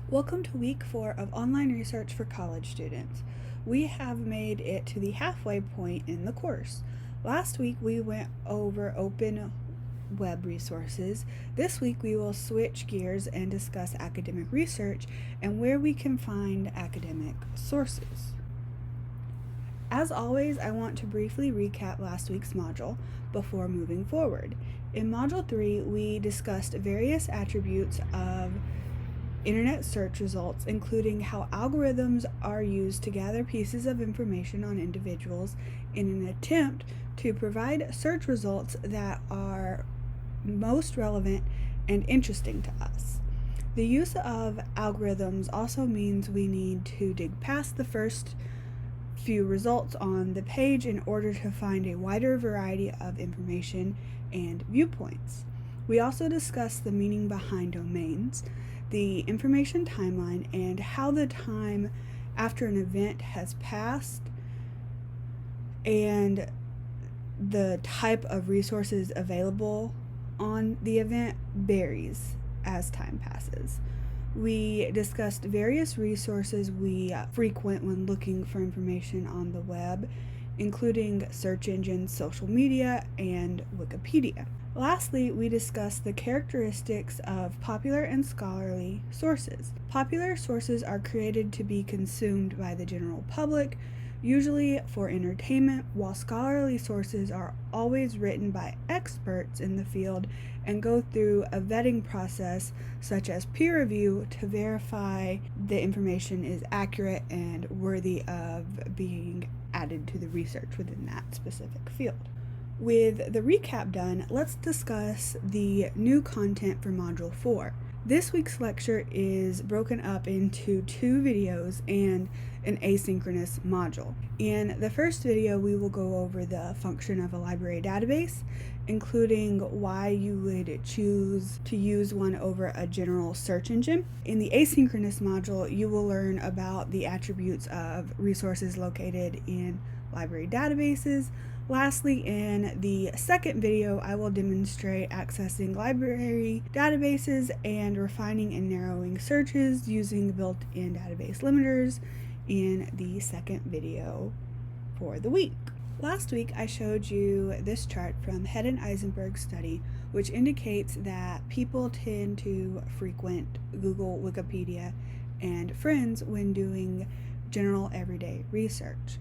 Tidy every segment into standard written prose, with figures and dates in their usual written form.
Welcome to week 4 of online research for college students. We have made it to the halfway point in the course. Last week we went over open web resources. This week we will switch gears and discuss academic research and where we can find academic sources. As always, I want to briefly recap last week's module before moving forward. In Module 3, we discussed various attributes of internet search results, including how algorithms are used to gather pieces of information on individuals in an attempt to provide search results that are most relevant and interesting to us. The use of algorithms also means we need to dig past the first few results on the page in order to find a wider variety of information and viewpoints. We also discussed the meaning behind domains, the information timeline, and how the time after an event has passed and the type of resources available on the event varies as time passes. We discussed various resources we frequent when looking for information on the web, including search engines, social media, and Wikipedia. Lastly, we discussed the characteristics of popular and scholarly sources. Popular sources are created to be consumed by the general public, usually for entertainment, while scholarly sources are always written by experts in the field and go through a vetting process such as peer review to verify the information is accurate and worthy of being added to the research within that specific field. With the recap done, let's discuss the new content for Module 4. This week's lecture is broken up into 2 videos and an asynchronous module. In the first video, we will go over the function of a library database, including why you would choose to use one over a general search engine. In the asynchronous module, you will learn about the attributes of resources located in library databases. Lastly, in the second video, I will demonstrate accessing library databases and refining and narrowing searches using built-in database limiters in the second video for the week. Last week, I showed you this chart from Head and Eisenberg's study, which indicates that people tend to frequent Google, Wikipedia, and Friends when doing general everyday research,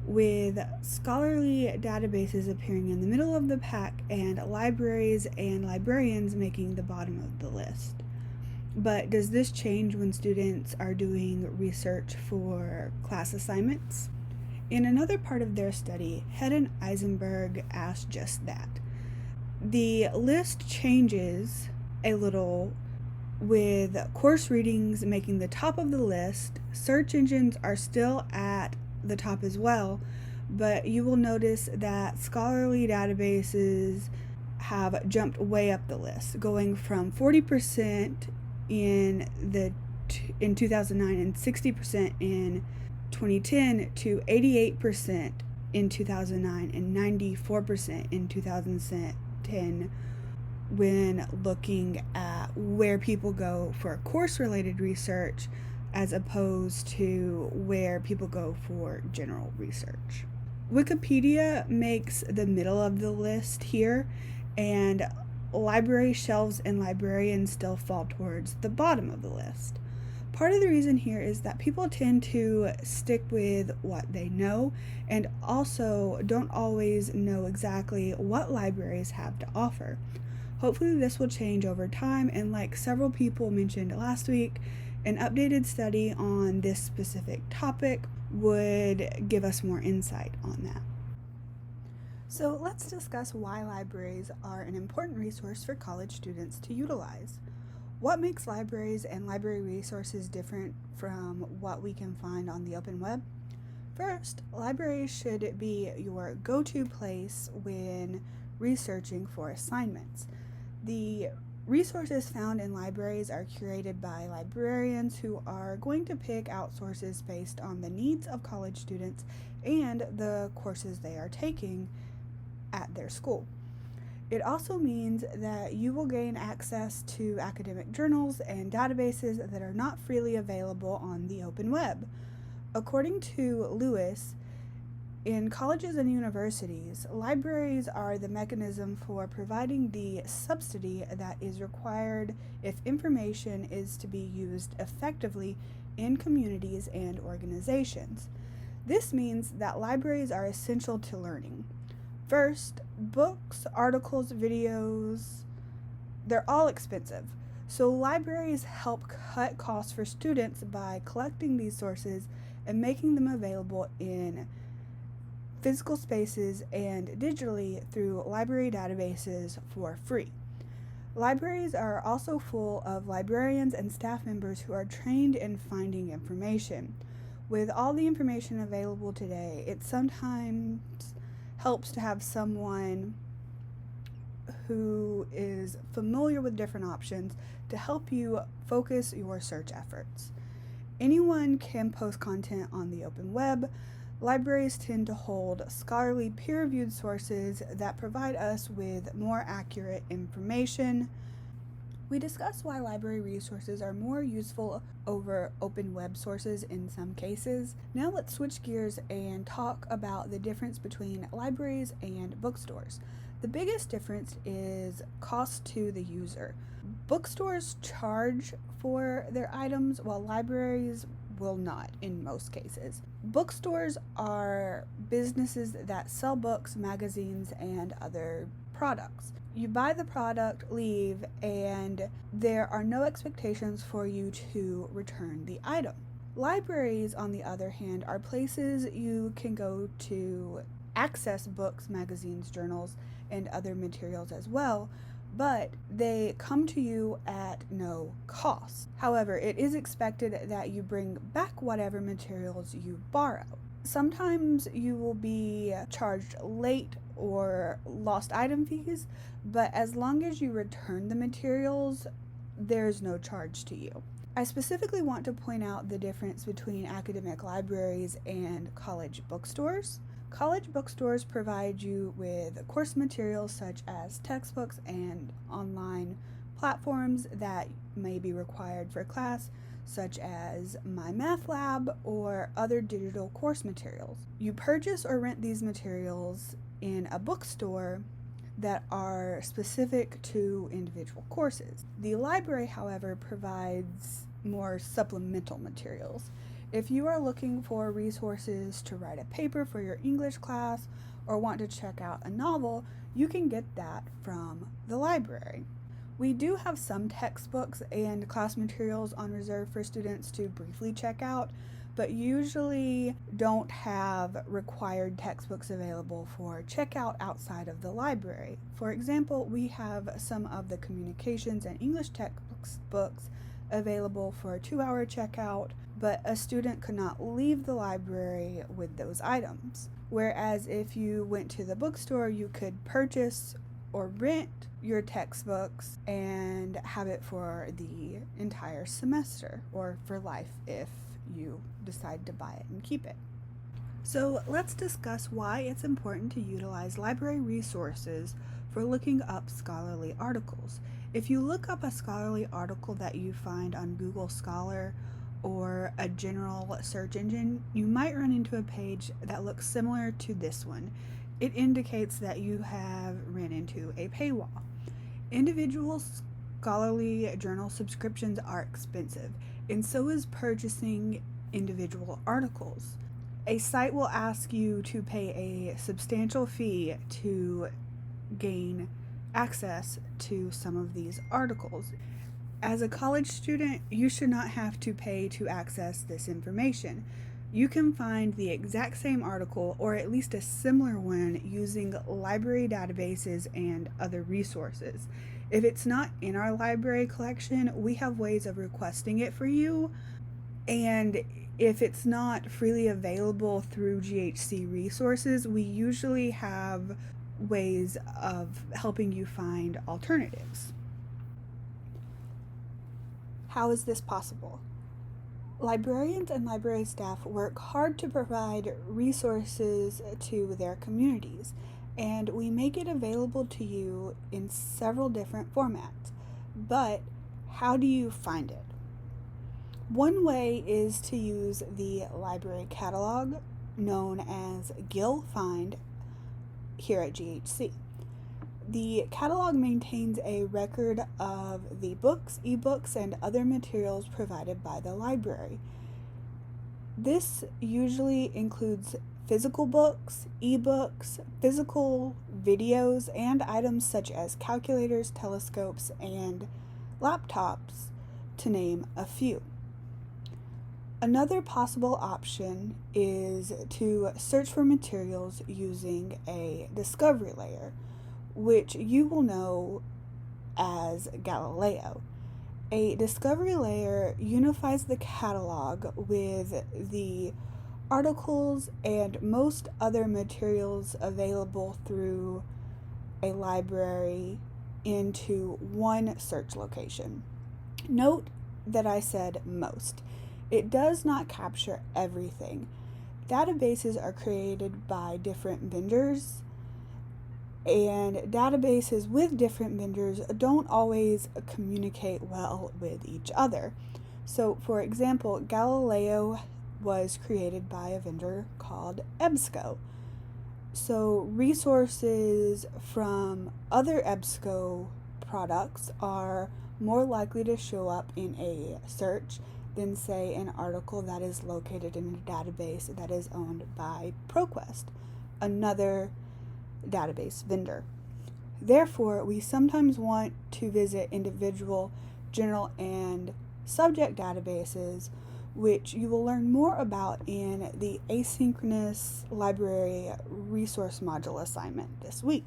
with scholarly databases appearing in the middle of the pack and libraries and librarians making the bottom of the list. But does this change when students are doing research for class assignments? In another part of their study, Head and Eisenberg asked just that. The list changes a little, with course readings making the top of the list. Search engines are still at the top as well, but you will notice that scholarly databases have jumped way up the list, going from 40% in 2009 and 60% in 2010 to 88% in 2009 and 94% in 2010 when looking at where people go for course-related research as opposed to where people go for general research. Wikipedia makes the middle of the list here, and library shelves and librarians still fall towards the bottom of the list. Part of the reason here is that people tend to stick with what they know and also don't always know exactly what libraries have to offer. Hopefully this will change over time, and like several people mentioned last week, an updated study on this specific topic would give us more insight on that. So let's discuss why libraries are an important resource for college students to utilize. What makes libraries and library resources different from what we can find on the open web? First, libraries should be your go-to place when researching for assignments. The resources found in libraries are curated by librarians who are going to pick out sources based on the needs of college students and the courses they are taking at their school. It also means that you will gain access to academic journals and databases that are not freely available on the open web. According to Lewis, in colleges and universities, libraries are the mechanism for providing the subsidy that is required if information is to be used effectively in communities and organizations. This means that libraries are essential to learning. First, books, articles, videos, they're all expensive. So libraries help cut costs for students by collecting these sources and making them available in physical spaces and digitally through library databases for free. Libraries are also full of librarians and staff members who are trained in finding information. With all the information available today, it sometimes helps to have someone who is familiar with different options to help you focus your search efforts. Anyone can post content on the open web. Libraries tend to hold scholarly peer-reviewed sources that provide us with more accurate information. We discussed why library resources are more useful over open web sources in some cases. Now let's switch gears and talk about the difference between libraries and bookstores. The biggest difference is cost to the user. Bookstores charge for their items while libraries will not in most cases. Bookstores are businesses that sell books, magazines, and other products. You buy the product, leave, and there are no expectations for you to return the item. Libraries, on the other hand, are places you can go to access books, magazines, journals, and other materials as well, but they come to you at no cost. However, it is expected that you bring back whatever materials you borrow. Sometimes you will be charged late or lost item fees, but as long as you return the materials, there's no charge to you. I specifically want to point out the difference between academic libraries and college bookstores. College bookstores provide you with course materials such as textbooks and online platforms that may be required for class, such as My Math Lab or other digital course materials. You purchase or rent these materials in a bookstore that are specific to individual courses. The library, however, provides more supplemental materials. If you are looking for resources to write a paper for your English class or want to check out a novel, you can get that from the library. We do have some textbooks and class materials on reserve for students to briefly check out, but usually don't have required textbooks available for checkout outside of the library. For example, we have some of the communications and English textbooks available for a 2-hour checkout, but a student could not leave the library with those items. Whereas if you went to the bookstore, you could purchase or rent your textbooks and have it for the entire semester or for life if you decide to buy it and keep it. So let's discuss why it's important to utilize library resources for looking up scholarly articles. If you look up a scholarly article that you find on Google Scholar or a general search engine, you might run into a page that looks similar to this one. It indicates that you have ran into a paywall. Individual scholarly journal subscriptions are expensive, and so is purchasing individual articles. A site will ask you to pay a substantial fee to gain access to some of these articles. As a college student, you should not have to pay to access this information. You can find the exact same article, or at least a similar one, using library databases and other resources. If it's not in our library collection, we have ways of requesting it for you. And if it's not freely available through GHC resources, we usually have ways of helping you find alternatives. How is this possible? Librarians and library staff work hard to provide resources to their communities. and we make it available to you in several different formats. But how do you find it? One way is to use the library catalog known as GHHU Find here at GHC. The catalog maintains a record of the books, ebooks, and other materials provided by the library. This usually includes physical books, ebooks, physical videos, and items such as calculators, telescopes, and laptops, to name a few. Another possible option is to search for materials using a discovery layer, which you will know as Galileo. A discovery layer unifies the catalog with the articles and most other materials available through a library into one search location. Note that I said most. It does not capture everything. Databases are created by different vendors, and databases with different vendors don't always communicate well with each other. So, for example, Galileo was created by a vendor called EBSCO. So, resources from other EBSCO products are more likely to show up in a search than, say, an article that is located in a database that is owned by ProQuest, another database vendor. Therefore, we sometimes want to visit individual general and subject databases, which you will learn more about in the asynchronous library resource module assignment this week.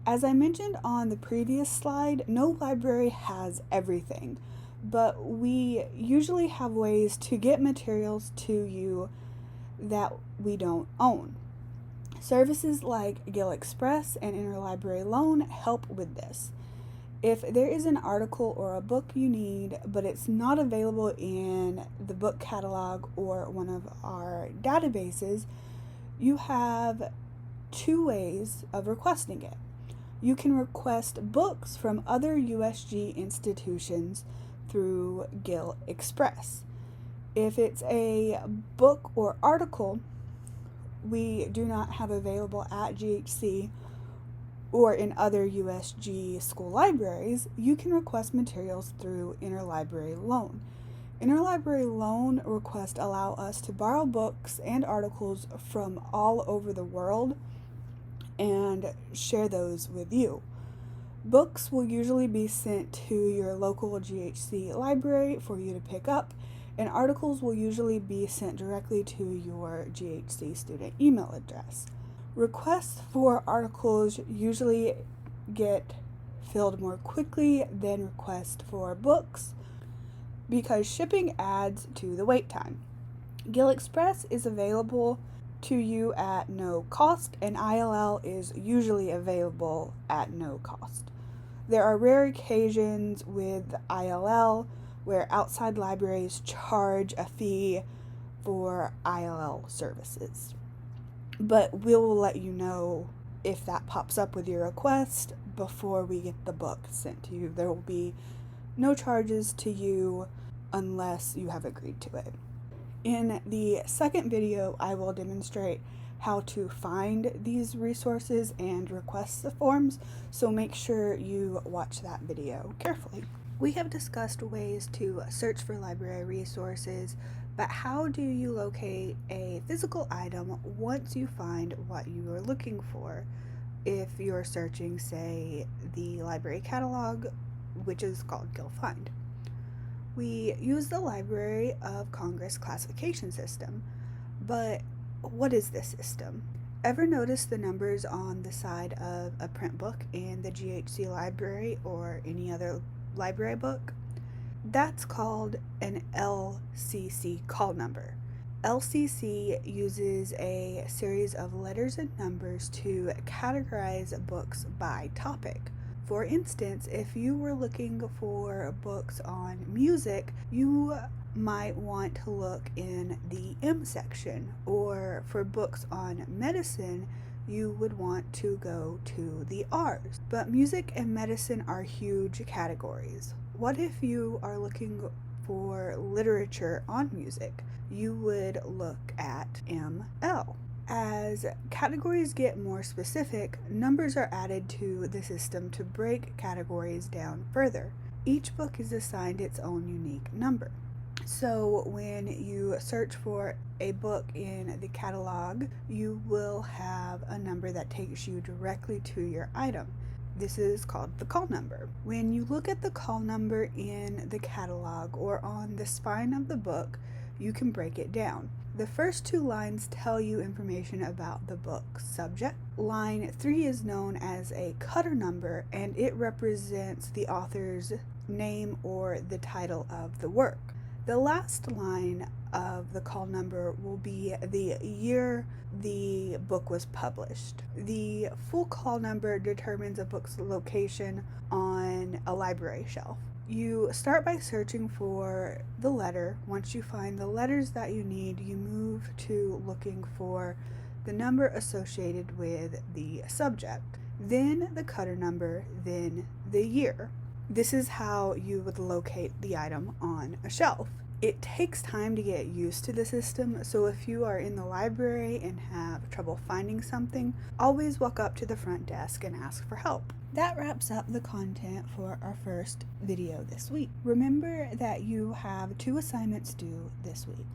As I mentioned on the previous slide, no library has everything, but we usually have ways to get materials to you that we don't own. Services like Gill Express and Interlibrary Loan help with this. If there is an article or a book you need, but it's not available in the book catalog or one of our databases, you have two ways of requesting it. You can request books from other USG institutions through Gill Express. If it's a book or article we do not have available at GHC or in other USG school libraries, you can request materials through Interlibrary Loan. Interlibrary Loan requests allow us to borrow books and articles from all over the world and share those with you. Books will usually be sent to your local GHC library for you to pick up, and articles will usually be sent directly to your GHC student email address. Requests for articles usually get filled more quickly than requests for books because shipping adds to the wait time. Gill Express is available to you at no cost, and ILL is usually available at no cost. There are rare occasions with ILL where outside libraries charge a fee for ILL services. But we'll let you know if that pops up with your request before we get the book sent to you. There will be no charges to you unless you have agreed to it. In the second video, I will demonstrate how to find these resources and request the forms, so make sure you watch that video carefully. We have discussed ways to search for library resources, but how do you locate a physical item once you find what you are looking for? If you're searching, say, the library catalog, which is called Gill Find. We use the Library of Congress classification system, but what is this system? Ever notice the numbers on the side of a print book in the GHC library or any other library book? That's called an LCC call number. LCC uses a series of letters and numbers to categorize books by topic. For instance, if you were looking for books on music, you might want to look in the M section, or for books on medicine, you would want to go to the R's. But music and medicine are huge categories. What if you are looking for literature on music? You would look at ML. As categories get more specific, numbers are added to the system to break categories down further. Each book is assigned its own unique number. So when you search for a book in the catalog, you will have a number that takes you directly to your item. This is called the call number. When you look at the call number in the catalog or on the spine of the book, you can break it down. The first 2 lines tell you information about the book's subject. Line 3 is known as a cutter number, and it represents the author's name or the title of the work. The last line of the call number will be the year the book was published. The full call number determines a book's location on a library shelf. You start by searching for the letter. Once you find the letters that you need, you move to looking for the number associated with the subject, then the cutter number, then the year. This is how you would locate the item on a shelf. It takes time to get used to the system, so if you are in the library and have trouble finding something, always walk up to the front desk and ask for help. That wraps up the content for our first video this week. Remember that you have 2 assignments due this week.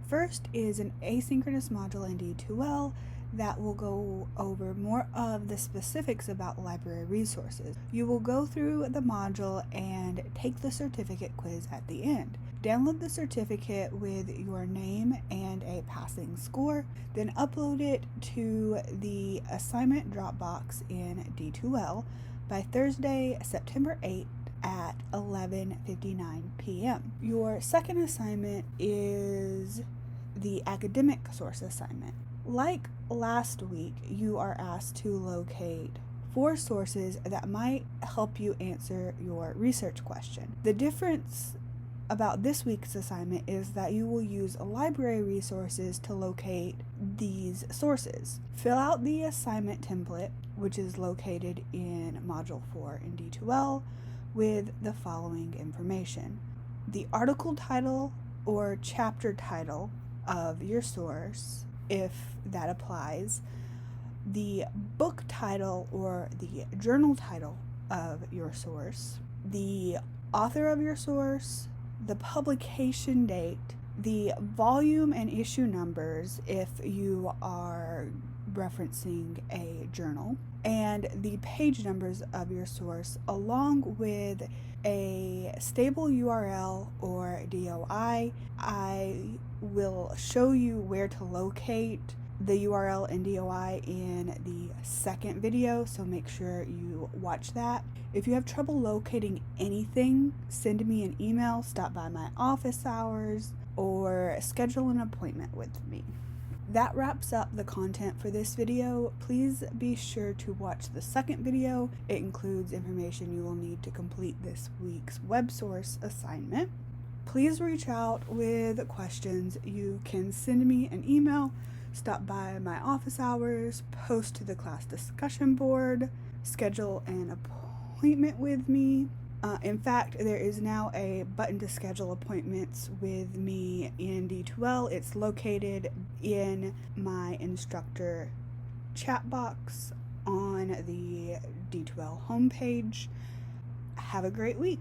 First is an asynchronous module in D2L that will go over more of the specifics about library resources. You will go through the module and take the certificate quiz at the end. Download the certificate with your name and a passing score, then upload it to the assignment Dropbox in D2L by Thursday, September 8th at 11:59 p.m. Your second assignment is the academic source assignment. Like last week, you are asked to locate 4 sources that might help you answer your research question. The difference about this week's assignment is that you will use library resources to locate these sources. Fill out the assignment template, which is located in Module 4 in D2L, with the following information: the article title or chapter title of your source, if that applies, the book title or the journal title of your source, the author of your source, the publication date, the volume and issue numbers if you are referencing a journal, and the page numbers of your source, along with a stable URL or DOI. I will show you where to locate the URL and DOI in the second video, so make sure you watch that. If you have trouble locating anything, send me an email, stop by my office hours, or schedule an appointment with me. That wraps up the content for this video. Please be sure to watch the second video. It includes information you will need to complete this week's web source assignment. Please reach out with questions. You can send me an email, stop by my office hours, post to the class discussion board, schedule an appointment with me. In fact, there is now a button to schedule appointments with me in D2L. It's located in my instructor chat box on the D2L homepage. Have a great week.